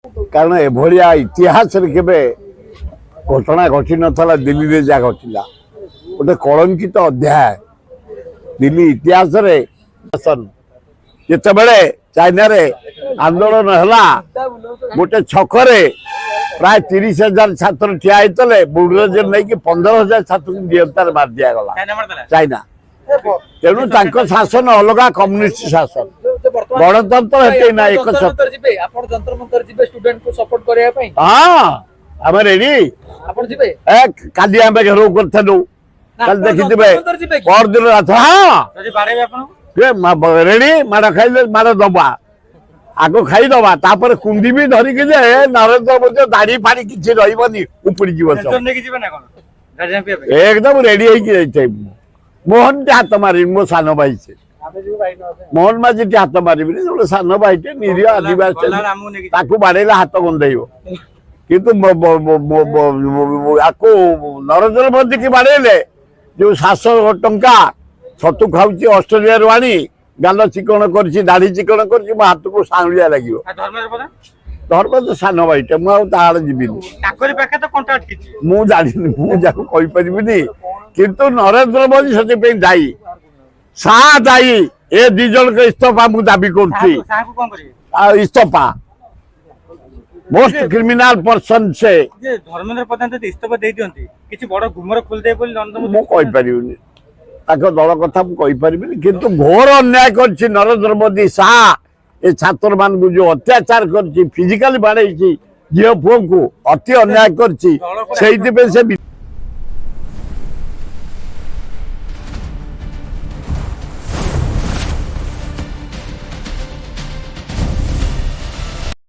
कारण एभलिया इतिहास केवे घटना घटी नाला दिल्ली रे जा घटिला गोटे कलंकित अध्याय दिल्ली इतिहास रे जिते चाइना रे आंदोलन है गोटे छकरे प्राय 30,000 छात्र ठिया होते बुलडोजर नहीं कि 15,000 छात्र को गिरफ्तार मार दिगला चाइना तेणु शासन अलग कम्युनिस्ट शासन गणतंत्र हेते ना एक हाँ आम रेडी काली आम घेराव करूँ कल देखी परदिन रात हाँ रेडी माड़ खाइले माड़ दबा आग खाईदबा तापर कुंडी भी धरिकी जे नरेंद्र मोदी दाढ़ी फाड़ी किसी रही उपड़ी जीव एकदम रेडी होगी मोहन टे हाथ मारि मो सान भाई से मोहन माझी टे हाथ मारि गोटे सान भाई टे निरीह आदिवासी बाड़े हाथ गंधेब किंतु नरेंद्र मोदी की बाड़े जो 700 टंका छतु खाऊची ऑस्ट्रेलिया रू आनी गाल चिकण कर दाढ़ी चिकण कर हाथ को साउलिया लगे धर्म सान भाईटे मुझे जीवन मुझे किंतु नरेंद्र मोदी से दायी शाह दायी ए दी जन इस्तफा मुझे दाबी कर इस्तफा मोस्ट क्रिमिनल पर्सन से धर्मेंद्र प्रधान इस्तफा दे दियंती किछि बड़ घुमर खोल दे बोली मु कहि परिबिनी ताको दल कथा मु कहि परिबिनी किंतु घोर अन्याय करछि नरेंद्र मोदी शाह ए छात्र मान को जो अत्याचार करछि फिजिकली बाड़े झील पुओ को अति अन्याय करछि सेहि पे से